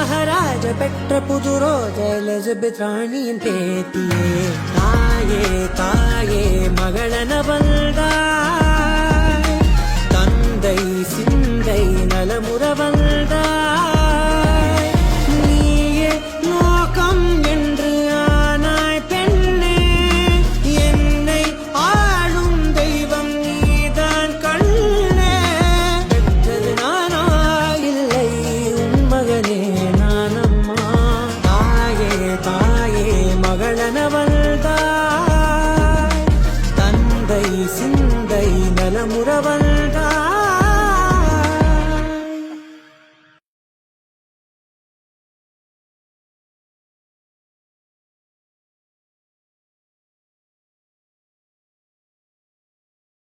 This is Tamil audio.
மகாராஜ பெற்ற புது ரோஜ எலிசபெத் ராணியின் பேத்தியே. தாயே தாயே மகளன வந்தாய், தந்தை சிந்தை நலமுற வந்தாய். நீயே லோகம் என்று ஆனாய் பெண்ணே, என்னை ஆளும் தெய்வம் நீதான் கண்ணே. பெற்றது நானா இல்லை உன் மகனே நானம்மா. தாயே தாயே மகளன வந்தாய், தந்தை சிந்தை நலமுற வந்தாய்.